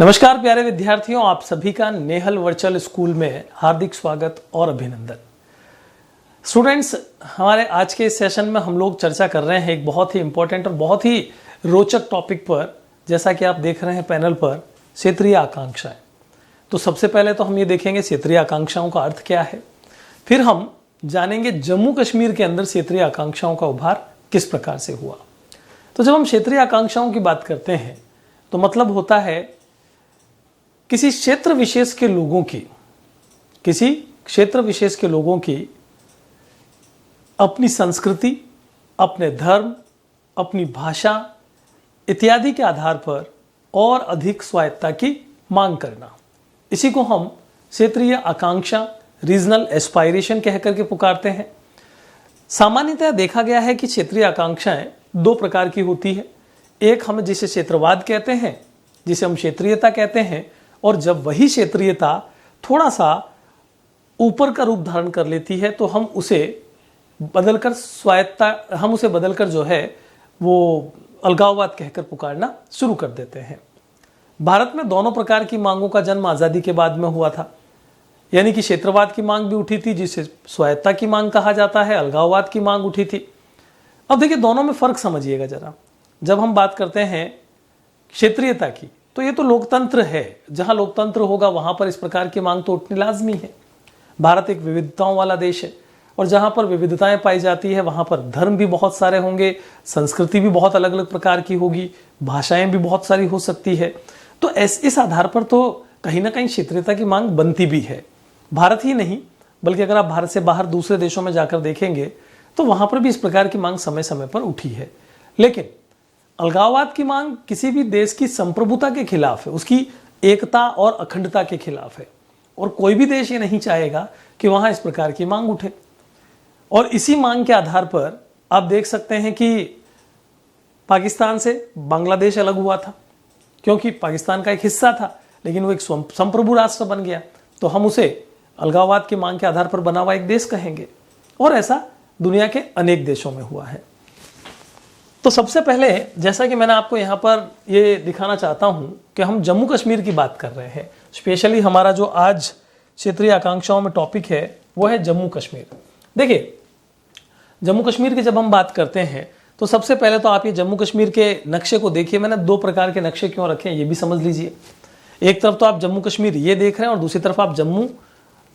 नमस्कार प्यारे विद्यार्थियों, आप सभी का नेहल वर्चुअल स्कूल में हार्दिक स्वागत और अभिनंदन। स्टूडेंट्स, हमारे आज के इस सेशन में हम लोग चर्चा कर रहे हैं एक बहुत ही इंपॉर्टेंट और बहुत ही रोचक टॉपिक पर। जैसा कि आप देख रहे हैं पैनल पर, क्षेत्रीय आकांक्षाएं। तो सबसे पहले तो हम ये देखेंगे क्षेत्रीय आकांक्षाओं का अर्थ क्या है, फिर हम जानेंगे जम्मू कश्मीर के अंदर क्षेत्रीय आकांक्षाओं का उभार किस प्रकार से हुआ। तो जब हम क्षेत्रीय आकांक्षाओं की बात करते हैं तो मतलब होता है किसी क्षेत्र विशेष के लोगों की अपनी संस्कृति, अपने धर्म, अपनी भाषा इत्यादि के आधार पर और अधिक स्वायत्तता की मांग करना। इसी को हम क्षेत्रीय आकांक्षा, रीजनल एस्पायरेशन कह करके पुकारते हैं। सामान्यतः देखा गया है कि क्षेत्रीय आकांक्षाएं दो प्रकार की होती है। एक हम जिसे क्षेत्रवाद कहते हैं, जिसे हम क्षेत्रीयता कहते हैं, और जब वही क्षेत्रीयता थोड़ा सा ऊपर का रूप धारण कर लेती है तो हम उसे बदलकर जो है वो अलगाववाद कहकर पुकारना शुरू कर देते हैं। भारत में दोनों प्रकार की मांगों का जन्म आज़ादी के बाद में हुआ था। यानी कि क्षेत्रवाद की मांग भी उठी थी, जिसे स्वायत्तता की मांग कहा जाता है, अलगाववाद की मांग उठी थी। अब देखिए, दोनों में फर्क समझिएगा जरा। जब हम बात करते हैं क्षेत्रीयता की, तो ये तो लोकतंत्र है। जहां लोकतंत्र होगा वहां पर इस प्रकार की मांग तो उठनी लाजमी है। भारत एक विविधताओं वाला देश है, और जहां पर विविधताएं पाई जाती है वहां पर धर्म भी बहुत सारे होंगे, संस्कृति भी बहुत अलग अलग प्रकार की होगी, भाषाएं भी बहुत सारी हो सकती है। तो इस आधार पर तो कहीं ना कहीं क्षेत्रीयता की मांग बनती भी है। भारत ही नहीं, बल्कि अगर आप भारत से बाहर दूसरे देशों में जाकर देखेंगे तो वहां पर भी इस प्रकार की मांग समय समय पर उठी है। लेकिन अलगाववाद की मांग किसी भी देश की संप्रभुता के खिलाफ है, उसकी एकता और अखंडता के खिलाफ है, और कोई भी देश ये नहीं चाहेगा कि वहां इस प्रकार की मांग उठे। और इसी मांग के आधार पर आप देख सकते हैं कि पाकिस्तान से बांग्लादेश अलग हुआ था, क्योंकि पाकिस्तान का एक हिस्सा था लेकिन वो एक संप्रभु राष्ट्र बन गया, तो हम उसे अलगाववाद की मांग के आधार पर बना हुआ एक देश कहेंगे। और ऐसा दुनिया के अनेक देशों में हुआ है। तो सबसे पहले, जैसा कि मैंने आपको यहाँ पर ये दिखाना चाहता हूँ कि हम जम्मू कश्मीर की बात कर रहे हैं। स्पेशली हमारा जो आज क्षेत्रीय आकांक्षाओं में टॉपिक है वो है जम्मू कश्मीर। देखिए, जम्मू कश्मीर की जब हम बात करते हैं तो सबसे पहले तो आप ये जम्मू कश्मीर के नक्शे को देखिए। मैंने दो प्रकार के नक्शे क्यों रखे हैं ये भी समझ लीजिए। एक तरफ तो आप जम्मू कश्मीर ये देख रहे हैं, और दूसरी तरफ आप जम्मू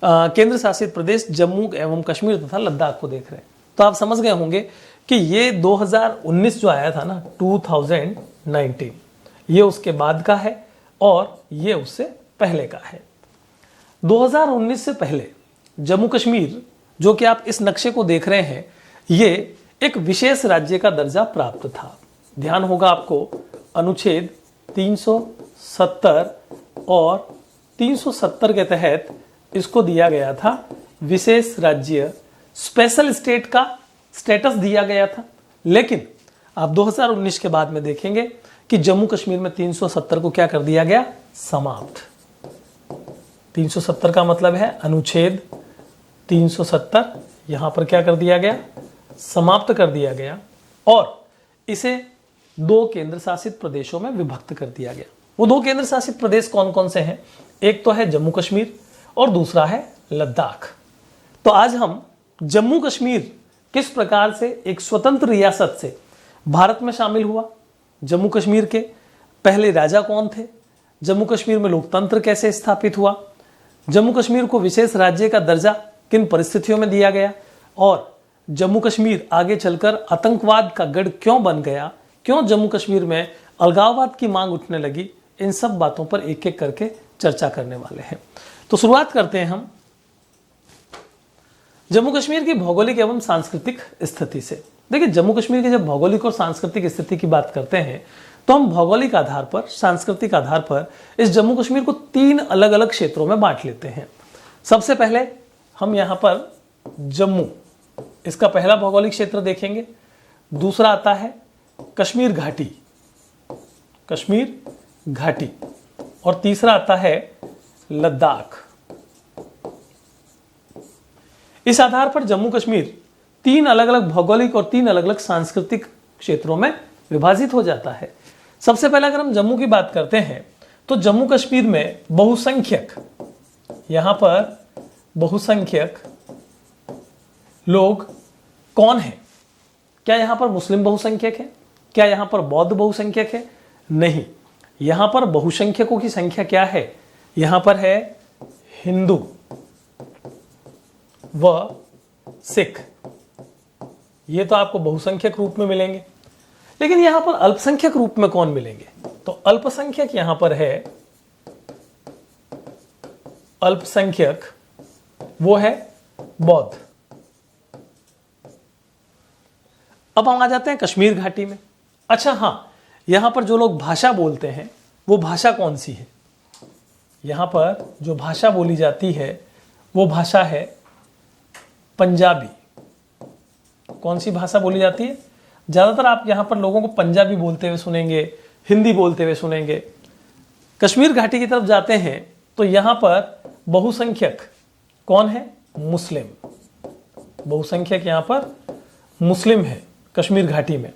केंद्र शासित प्रदेश जम्मू एवं कश्मीर तथा लद्दाख को देख रहे हैं। तो आप समझ गए होंगे कि ये 2019 जो आया था ना, 2019, ये उसके बाद का है और ये उससे पहले का है। 2019 से पहले जम्मू कश्मीर, जो कि आप इस नक्शे को देख रहे हैं, ये एक विशेष राज्य का दर्जा प्राप्त था। ध्यान होगा आपको, अनुच्छेद 370 और 370 के तहत इसको दिया गया था विशेष राज्य, स्पेशल स्टेट का स्टेटस दिया गया था। लेकिन आप 2019 के बाद में देखेंगे कि जम्मू कश्मीर में 370 को क्या कर दिया गया, समाप्त। 370 का मतलब है अनुच्छेद 370, यहां पर क्या कर दिया गया, समाप्त कर दिया गया, और इसे दो केंद्र शासित प्रदेशों में विभक्त कर दिया गया। वो दो केंद्र शासित प्रदेश कौन कौन से हैं? एक तो है जम्मू कश्मीर और दूसरा है लद्दाख। तो आज हम जम्मू कश्मीर किस प्रकार से एक स्वतंत्र रियासत से भारत में शामिल हुआ, जम्मू कश्मीर के पहले राजा कौन थे, जम्मू कश्मीर में लोकतंत्र कैसे स्थापित हुआ, जम्मू कश्मीर को विशेष राज्य का दर्जा किन परिस्थितियों में दिया गया, और जम्मू कश्मीर आगे चलकर आतंकवाद का गढ़ क्यों बन गया, क्यों जम्मू कश्मीर में अलगाववाद की मांग उठने लगी, इन सब बातों पर एक एक करके चर्चा करने वाले हैं। तो शुरुआत करते हैं हम जम्मू कश्मीर की भौगोलिक एवं सांस्कृतिक स्थिति से। देखिए, जम्मू कश्मीर की जब भौगोलिक और सांस्कृतिक स्थिति की बात करते हैं तो हम भौगोलिक आधार पर, सांस्कृतिक आधार पर इस जम्मू कश्मीर को तीन अलग अलग क्षेत्रों में बांट लेते हैं। सबसे पहले हम यहां पर जम्मू, इसका पहला भौगोलिक क्षेत्र देखेंगे। दूसरा आता है कश्मीर घाटी, कश्मीर घाटी, और तीसरा आता है लद्दाख। इस आधार पर जम्मू कश्मीर तीन अलग अलग भौगोलिक और तीन अलग अलग सांस्कृतिक क्षेत्रों में विभाजित हो जाता है। सबसे पहले अगर हम जम्मू की बात करते हैं तो जम्मू कश्मीर में बहुसंख्यक, यहां पर बहुसंख्यक लोग कौन है? क्या यहां पर मुस्लिम बहुसंख्यक है? क्या यहां पर बौद्ध बहुसंख्यक है? नहीं, यहां पर बहुसंख्यकों की संख्या क्या है? यहां पर है हिंदू व सिख। ये तो आपको बहुसंख्यक रूप में मिलेंगे, लेकिन यहां पर अल्पसंख्यक रूप में कौन मिलेंगे? तो अल्पसंख्यक यहां पर है, अल्पसंख्यक वो है बौद्ध। अब हम आ जाते हैं कश्मीर घाटी में। अच्छा हां, यहां पर जो लोग भाषा बोलते हैं वो भाषा कौन सी है? यहां पर जो भाषा बोली जाती है वो भाषा है पंजाबी। कौन सी भाषा बोली जाती है? ज्यादातर आप यहां पर लोगों को पंजाबी बोलते हुए सुनेंगे, हिंदी बोलते हुए सुनेंगे। कश्मीर घाटी की तरफ जाते हैं तो यहां पर बहुसंख्यक कौन है? मुस्लिम। बहुसंख्यक यहां पर मुस्लिम है कश्मीर घाटी में।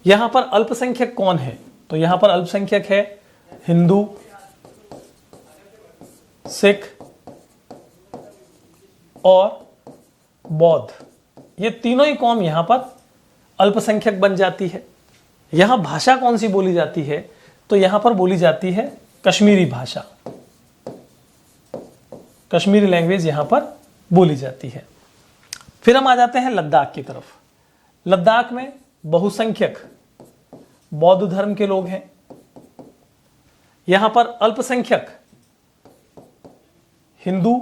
यहां पर अल्पसंख्यक कौन है? तो यहां पर अल्पसंख्यक है हिंदू, सिख और बौद्ध। ये तीनों ही कौम यहां पर अल्पसंख्यक बन जाती है। यहां भाषा कौन सी बोली जाती है? तो यहां पर बोली जाती है कश्मीरी भाषा। कश्मीरी लैंग्वेज यहां पर बोली जाती है। फिर हम आ जाते हैं लद्दाख की तरफ। लद्दाख में बहुसंख्यक बौद्ध धर्म के लोग हैं। यहां पर अल्पसंख्यक हिंदू,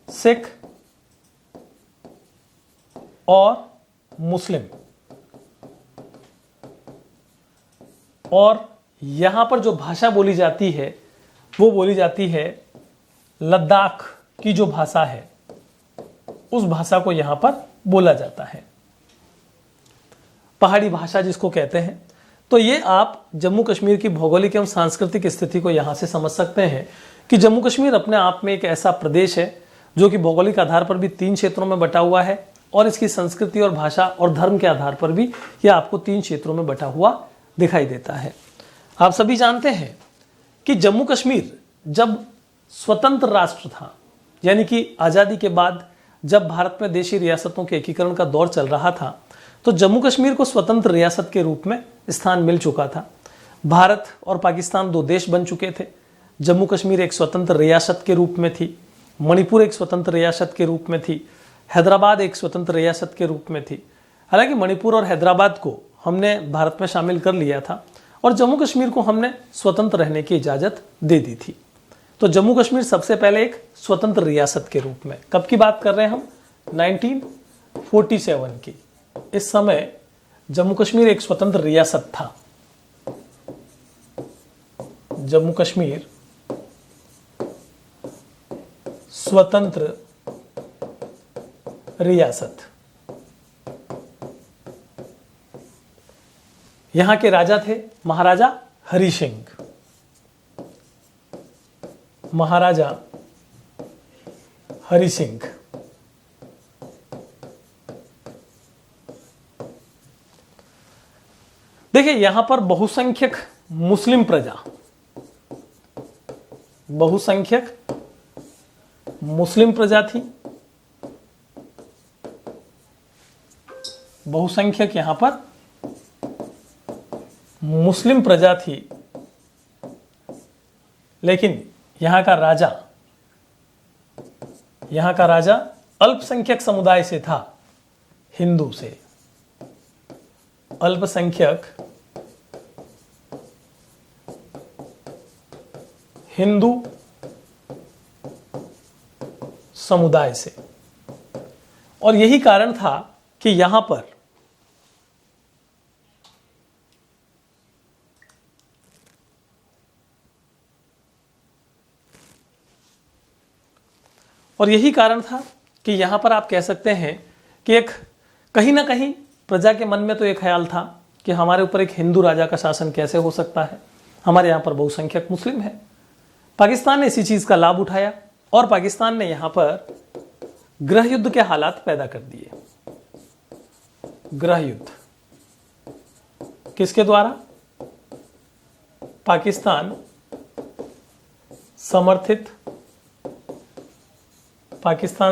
सिख और मुस्लिम। और यहां पर जो भाषा बोली जाती है वो बोली जाती है लद्दाख की जो भाषा है उस भाषा को यहां पर बोला जाता है, पहाड़ी भाषा जिसको कहते हैं। तो ये आप जम्मू कश्मीर की भौगोलिक एवं सांस्कृतिक स्थिति को यहां से समझ सकते हैं कि जम्मू कश्मीर अपने आप में एक ऐसा प्रदेश है जो कि भौगोलिक आधार पर भी 3 क्षेत्रों में बटा हुआ है और इसकी संस्कृति और भाषा और धर्म के आधार पर भी यह आपको 3 क्षेत्रों में बटा हुआ दिखाई देता है। आप सभी जानते हैं कि जम्मू कश्मीर जब स्वतंत्र राष्ट्र था, यानी कि आजादी के बाद जब भारत में देशी रियासतों के एकीकरण का दौर चल रहा था, तो जम्मू कश्मीर को स्वतंत्र रियासत के रूप में स्थान मिल चुका था। भारत और पाकिस्तान 2 देश बन चुके थे। जम्मू कश्मीर एक स्वतंत्र रियासत के रूप में थी, मणिपुर एक स्वतंत्र रियासत के रूप में थी, हैदराबाद एक स्वतंत्र रियासत के रूप में थी। हालांकि मणिपुर और हैदराबाद को हमने भारत में शामिल कर लिया था और जम्मू कश्मीर को हमने स्वतंत्र रहने की इजाजत दे दी थी। तो जम्मू कश्मीर सबसे पहले एक स्वतंत्र रियासत के रूप में, कब की बात कर रहे हैं हम? 1947 की। इस समय जम्मू कश्मीर एक स्वतंत्र रियासत था। जम्मू कश्मीर स्वतंत्र रियासत। यहां के राजा थे महाराजा हरि सिंह। महाराजा हरि सिंह। देखिए यहां पर बहुसंख्यक मुस्लिम प्रजा, बहुसंख्यक मुस्लिम प्रजा थी। बहुसंख्यक यहां पर मुस्लिम प्रजा थी, लेकिन यहां का राजा अल्पसंख्यक समुदाय से था, हिंदू से। अल्पसंख्यक हिंदू समुदाय से। और यही कारण था कि यहां पर आप कह सकते हैं कि एक कहीं ना कहीं प्रजा के मन में तो एक ख्याल था कि हमारे ऊपर एक हिंदू राजा का शासन कैसे हो सकता है, हमारे यहां पर बहुसंख्यक मुस्लिम है। पाकिस्तान ने इसी चीज का लाभ उठाया और पाकिस्तान ने यहां पर गृह युद्ध के हालात पैदा कर दिए। गृह युद्ध किसके द्वारा? पाकिस्तान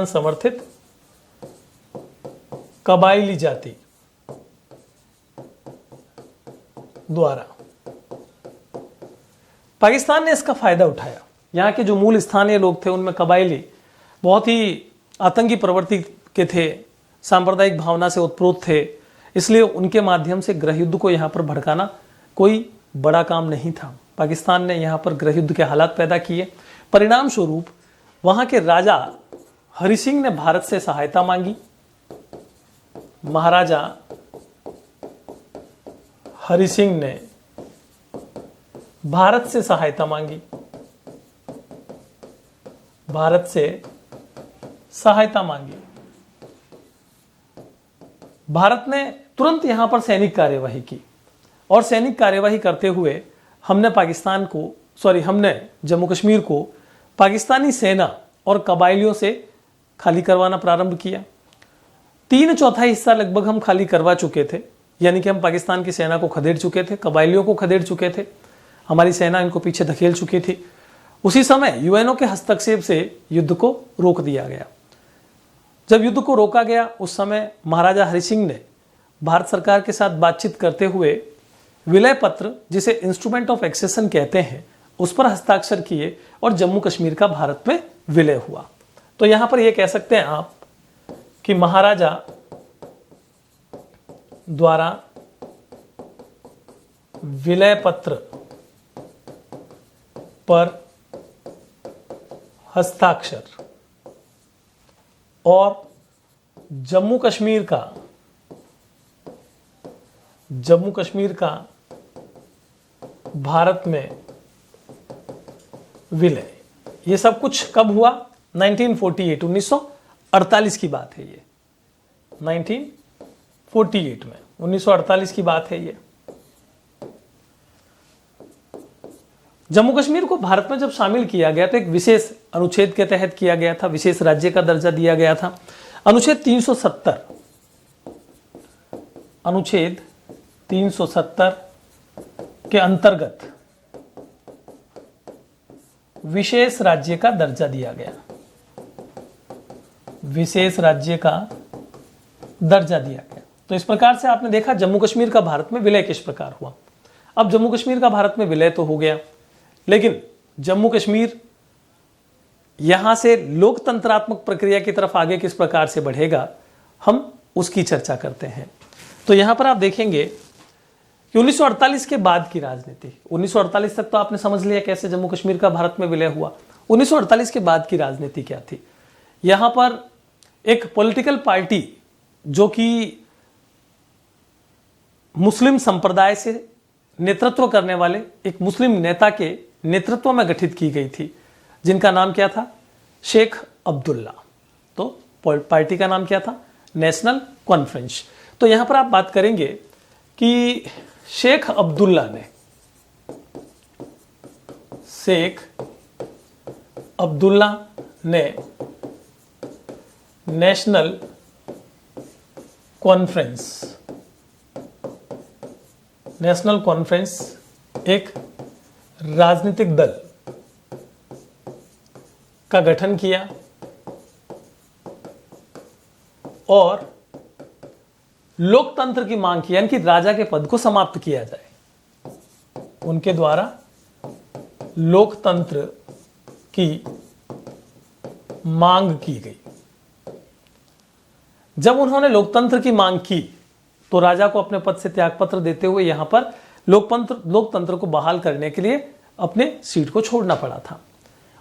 समर्थित कबायली जाति द्वारा। पाकिस्तान ने इसका फायदा उठाया। यहाँ के जो मूल स्थानीय लोग थे उनमें कबायली बहुत ही आतंकी प्रवृत्ति के थे, सांप्रदायिक भावना से उत्प्रोत थे, इसलिए उनके माध्यम से गृह युद्ध को यहाँ पर भड़काना कोई बड़ा काम नहीं था। पाकिस्तान ने यहाँ पर गृह युद्ध के हालात पैदा किए। परिणाम स्वरूप वहाँ के राजा हरि सिंह ने भारत से सहायता मांगी। महाराजा हरि सिंह ने भारत से सहायता मांगी, भारत ने तुरंत यहां पर सैनिक कार्यवाही की और सैनिक कार्यवाही करते हुए हमने जम्मू कश्मीर को पाकिस्तानी सेना और कबायलियों से खाली करवाना प्रारंभ किया। 3/4 हिस्सा लगभग हम खाली करवा चुके थे, यानी कि हम पाकिस्तान की सेना को खदेड़ चुके थे, कबायलियों को खदेड़ चुके थे, हमारी सेना इनको पीछे धकेल चुकी थी। उसी समय यूएनओ के हस्तक्षेप से युद्ध को रोक दिया गया। जब युद्ध को रोका गया उस समय महाराजा हरि सिंह ने भारत सरकार के साथ बातचीत करते हुए विलय पत्र, जिसे इंस्ट्रूमेंट ऑफ एक्सेशन कहते हैं, उस पर हस्ताक्षर किए और जम्मू कश्मीर का भारत में विलय हुआ। तो यहां पर यह कह सकते हैं आप कि महाराजा द्वारा विलय पत्र पर हस्ताक्षर और जम्मू कश्मीर का भारत में विलय, ये सब कुछ कब हुआ? 1948 की बात है ये। 1948 में 1948 की बात है ये। जम्मू कश्मीर को भारत में जब शामिल किया गया तो एक विशेष अनुच्छेद के तहत किया गया था, विशेष राज्य का दर्जा दिया गया था। अनुच्छेद 370 के अंतर्गत विशेष राज्य का दर्जा दिया गया, तो इस प्रकार से आपने देखा जम्मू कश्मीर का भारत में विलय किस प्रकार हुआ। अब जम्मू कश्मीर का भारत में विलय तो हो गया, लेकिन जम्मू कश्मीर यहां से लोकतंत्रात्मक प्रक्रिया की तरफ आगे किस प्रकार से बढ़ेगा, हम उसकी चर्चा करते हैं। तो यहां पर आप देखेंगे कि 1948 के बाद की राजनीति, 1948 तक तो आपने समझ लिया कैसे जम्मू कश्मीर का भारत में विलय हुआ। 1948 के बाद की राजनीति क्या थी? यहां पर एक पॉलिटिकल पार्टी जो कि मुस्लिम संप्रदाय से नेतृत्व करने वाले एक मुस्लिम नेता के नेतृत्व में गठित की गई थी, जिनका नाम क्या था? शेख अब्दुल्ला। तो पार्टी का नाम क्या था? National conference. तो यहां पर आप बात करेंगे कि शेख अब्दुल्ला ने नेशनल कॉन्फ्रेंस एक राजनीतिक दल का गठन किया और लोकतंत्र की मांग की, यानी कि राजा के पद को समाप्त किया जाए। उनके द्वारा लोकतंत्र की मांग की गई। जब उन्होंने लोकतंत्र की मांग की तो राजा को अपने पद से त्यागपत्र देते हुए यहां पर लोकतंत्र को बहाल करने के लिए अपने सीट को छोड़ना पड़ा था।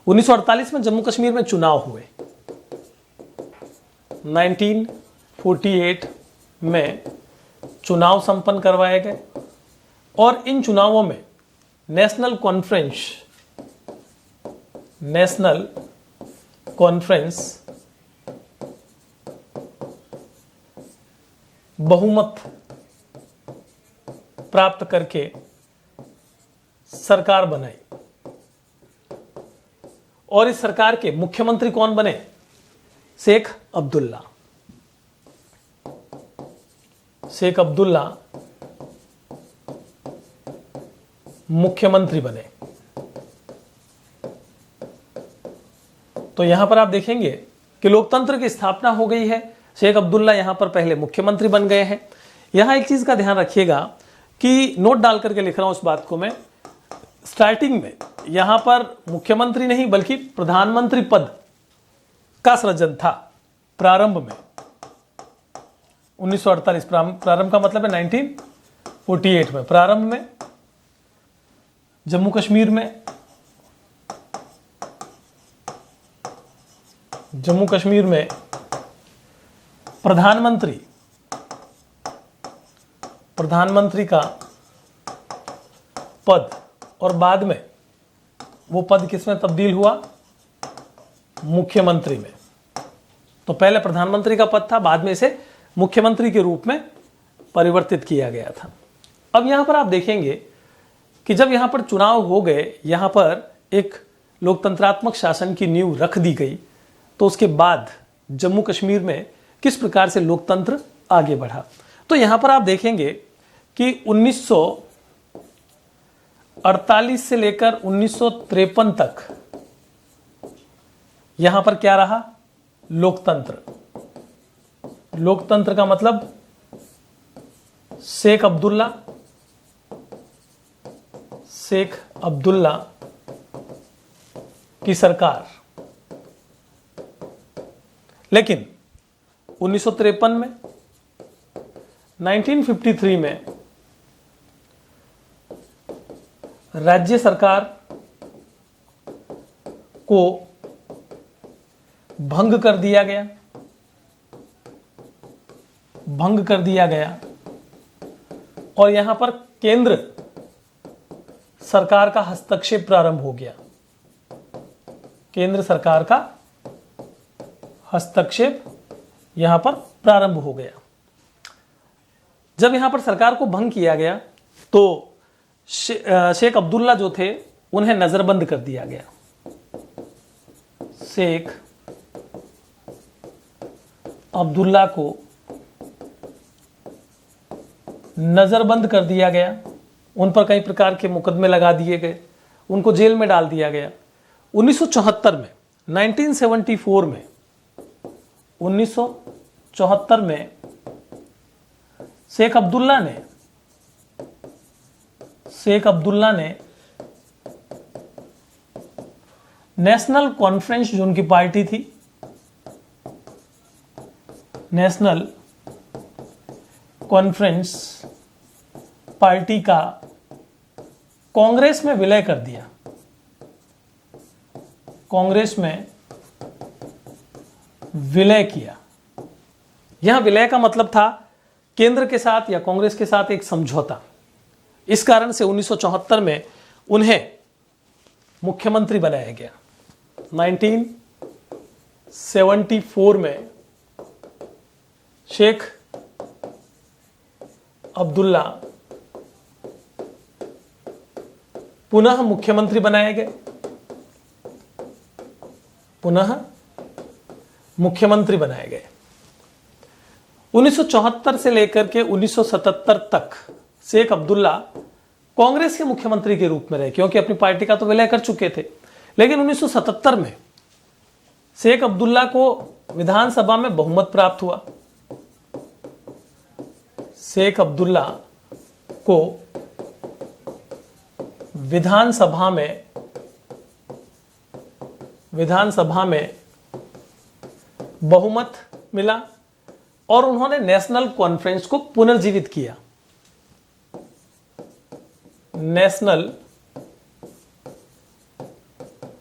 1948 में जम्मू कश्मीर में चुनाव हुए। 1948 में चुनाव संपन्न करवाए गए और इन चुनावों में नेशनल कॉन्फ्रेंस बहुमत प्राप्त करके सरकार बनाई और इस सरकार के मुख्यमंत्री कौन बने? शेख अब्दुल्ला। शेख अब्दुल्ला मुख्यमंत्री बने। तो यहां पर आप देखेंगे कि लोकतंत्र की स्थापना हो गई है। शेख अब्दुल्ला यहां पर पहले मुख्यमंत्री बन गए हैं। यहां एक चीज का ध्यान रखिएगा कि नोट डाल करके लिख रहा हूं उस बात को मैं, स्टार्टिंग में यहां पर मुख्यमंत्री नहीं बल्कि प्रधानमंत्री पद का सृजन था प्रारंभ में 1948। प्रारंभ का मतलब है 1948 में। प्रारंभ में जम्मू कश्मीर में प्रधानमंत्री का पद, और बाद में वो पद किसमें तब्दील हुआ? मुख्यमंत्री में। तो पहले प्रधानमंत्री का पद था, बाद में इसे मुख्यमंत्री के रूप में परिवर्तित किया गया था। अब यहां पर आप देखेंगे कि जब यहां पर चुनाव हो गए, यहां पर एक लोकतंत्रात्मक शासन की नींव रख दी गई, तो उसके बाद जम्मू कश्मीर में किस प्रकार से लोकतंत्र आगे बढ़ा। तो यहां पर आप देखेंगे कि 1948 से लेकर 1953 तक यहां पर क्या रहा? लोकतंत्र। लोकतंत्र का मतलब शेख अब्दुल्ला की सरकार। लेकिन 1953 में, 1953 में राज्य सरकार को भंग कर दिया गया और यहां पर केंद्र सरकार का हस्तक्षेप प्रारंभ हो गया। केंद्र सरकार का हस्तक्षेप यहां पर प्रारंभ हो गया। जब यहां पर सरकार को भंग किया गया तो शेख अब्दुल्ला जो थे उन्हें नजरबंद कर दिया गया। शेख अब्दुल्ला को नजरबंद कर दिया गया, उन पर कई प्रकार के मुकदमे लगा दिए गए, उनको जेल में डाल दिया गया। 1974 में, 1974 में शेख अब्दुल्ला ने नेशनल कॉन्फ्रेंस जो उनकी पार्टी थी, नेशनल कॉन्फ्रेंस पार्टी का कांग्रेस में विलय कर दिया। कांग्रेस में विलय किया। यहां विलय का मतलब था केंद्र के साथ या कांग्रेस के साथ एक समझौता। इस कारण से 1974 में उन्हें मुख्यमंत्री बनाया गया। 1974 में शेख अब्दुल्ला पुनः मुख्यमंत्री बनाए गए। 1974 से लेकर के 1977 तक शेख अब्दुल्ला कांग्रेस के मुख्यमंत्री के रूप में रहे, क्योंकि अपनी पार्टी का तो विलय कर चुके थे। लेकिन 1977 में शेख अब्दुल्ला को विधानसभा में बहुमत प्राप्त हुआ। शेख अब्दुल्ला को विधानसभा में बहुमत मिला और उन्होंने नेशनल कॉन्फ्रेंस को पुनर्जीवित किया। नेशनल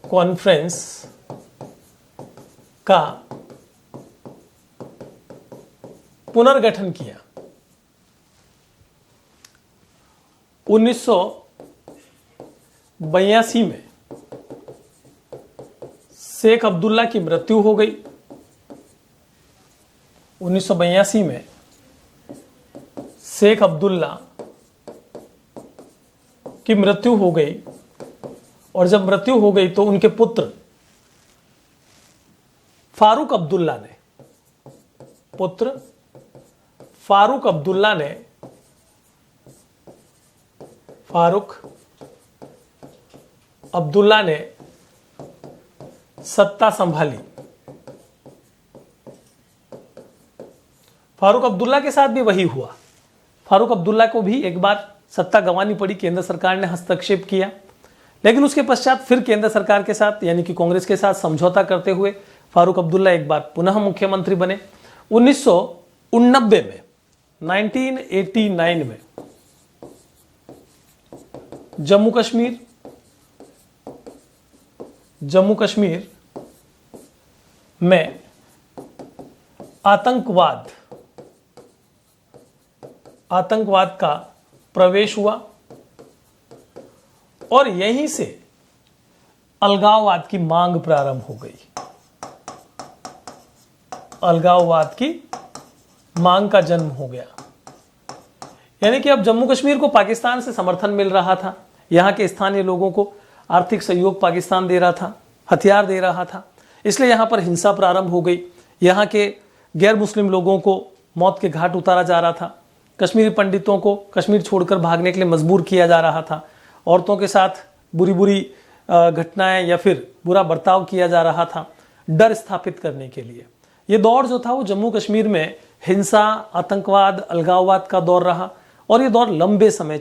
कॉन्फ्रेंस का पुनर्गठन किया। 1982 में शेख अब्दुल्ला की मृत्यु हो गई। 1982 में शेख अब्दुल्ला की मृत्यु हो गई और जब मृत्यु हो गई तो उनके पुत्र फारूक अब्दुल्ला ने सत्ता संभाली। फारूक अब्दुल्ला के साथ भी वही हुआ। फारूक अब्दुल्ला को भी एक बार सत्ता गंवानी पड़ी, केंद्र सरकार ने हस्तक्षेप किया, लेकिन उसके पश्चात फिर केंद्र सरकार के साथ यानी कि कांग्रेस के साथ समझौता करते हुए फारूक अब्दुल्ला एक बार पुनः मुख्यमंत्री बने। 1989 में 1989 में जम्मू कश्मीर में आतंकवाद का प्रवेश हुआ और यहीं से अलगाववाद की मांग प्रारंभ हो गई। अलगाववाद की मांग का जन्म हो गया, यानी कि अब जम्मू कश्मीर को पाकिस्तान से समर्थन मिल रहा था, यहां के स्थानीय लोगों को आर्थिक सहयोग पाकिस्तान दे रहा था, हथियार दे रहा था, इसलिए यहां पर हिंसा प्रारंभ हो गई। यहां के गैर मुस्लिम लोगों को मौत के घाट उतारा जा रहा था, कश्मीरी पंडितों को कश्मीर छोड़कर भागने के लिए मजबूर किया जा रहा था, औरतों के साथ बुरी घटनाएं या फिर बुरा बर्ताव किया जा रहा था डर स्थापित करने के लिए। ये दौर जो था वो जम्मू कश्मीर में हिंसा, आतंकवाद, अलगाववाद का दौर रहा और ये दौर लंबे समय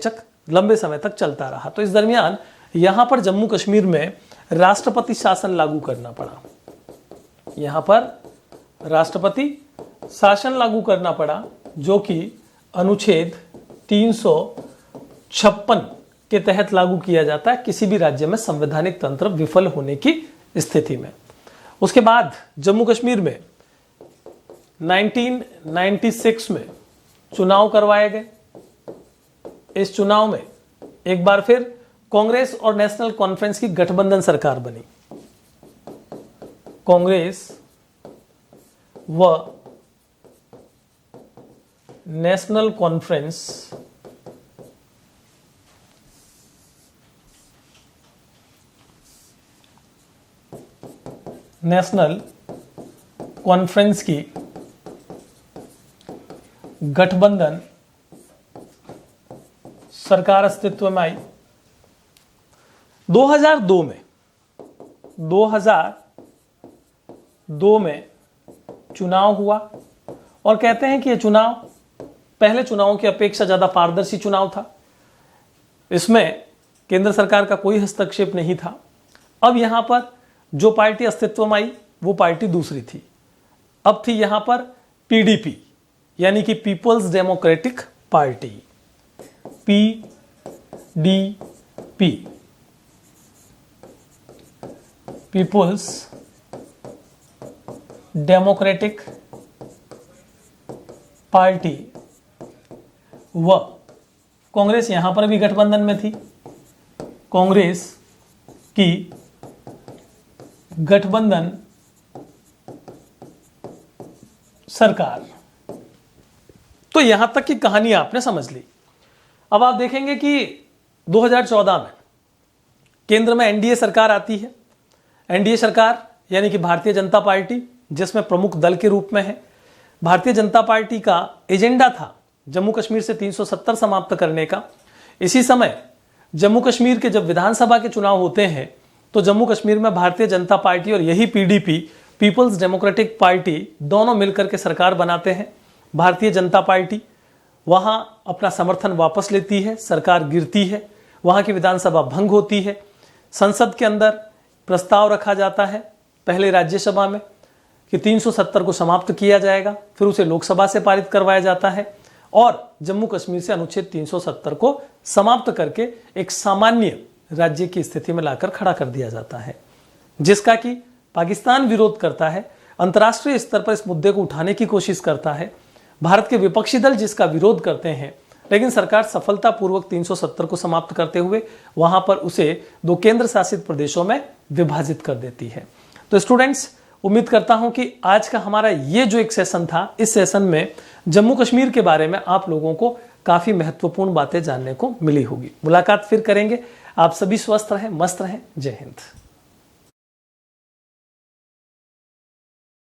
तक चलता रहा। तो इस दरमियान यहां पर जम्मू कश्मीर में राष्ट्रपति शासन लागू करना पड़ा। यहां पर राष्ट्रपति शासन लागू करना पड़ा, जो कि अनुच्छेद 356 के तहत लागू किया जाता है किसी भी राज्य में संवैधानिक तंत्र विफल होने की स्थिति में। उसके बाद जम्मू कश्मीर में 1996 में चुनाव करवाए गए। इस चुनाव में एक बार फिर कांग्रेस और नेशनल कॉन्फ्रेंस की गठबंधन सरकार बनी। कांग्रेस व नेशनल कॉन्फ्रेंस की गठबंधन सरकार अस्तित्व में आई। 2002 में चुनाव हुआ और कहते हैं कि यह चुनाव पहले चुनावों की अपेक्षा ज्यादा पारदर्शी चुनाव था। इसमें केंद्र सरकार का कोई हस्तक्षेप नहीं था। अब यहां पर जो पार्टी अस्तित्व में आई वो पार्टी दूसरी थी। अब थी यहां पर पीडीपी यानी कि Peoples Democratic Party, PDP, Peoples Democratic Party व कांग्रेस यहां पर भी गठबंधन में थी। कांग्रेस की गठबंधन सरकार। तो यहां तक की कहानी आपने समझ ली। अब आप देखेंगे कि 2014 में केंद्र में एनडीए सरकार आती है। एनडीए सरकार यानी कि भारतीय जनता पार्टी, जिसमें प्रमुख दल के रूप में है। भारतीय जनता पार्टी का एजेंडा था जम्मू कश्मीर से 370 समाप्त करने का। इसी समय जम्मू कश्मीर के जब विधानसभा के चुनाव होते हैं तो जम्मू कश्मीर में भारतीय जनता पार्टी और यही पीडीपी, पीपल्स डेमोक्रेटिक पार्टी, दोनों मिलकर के सरकार बनाते हैं। भारतीय जनता पार्टी वहां अपना समर्थन वापस लेती है, सरकार गिरती है, वहां की विधानसभा भंग होती है। संसद के अंदर प्रस्ताव रखा जाता है पहले राज्यसभा में कि 370 को समाप्त किया जाएगा, फिर उसे लोकसभा से पारित करवाया जाता है और जम्मू कश्मीर से अनुच्छेद 370 को समाप्त करके एक सामान्य राज्य की स्थिति में लाकर खड़ा कर दिया जाता है, जिसका कि पाकिस्तान विरोध करता है, अंतर्राष्ट्रीय स्तर पर इस मुद्दे को उठाने की कोशिश करता है। भारत के विपक्षी दल जिसका विरोध करते हैं, लेकिन सरकार सफलतापूर्वक 370 को समाप्त करते हुए वहां पर उसे 2 केंद्र शासित प्रदेशों में विभाजित कर देती है। तो स्टूडेंट्स, उम्मीद करता हूं कि आज का हमारा ये जो एक सेशन था, इस सेशन में जम्मू कश्मीर के बारे में आप लोगों को काफी महत्वपूर्ण बातें जानने को मिली होगी। मुलाकात फिर करेंगे। आप सभी स्वस्थ रहें, मस्त रहें। जय हिंद।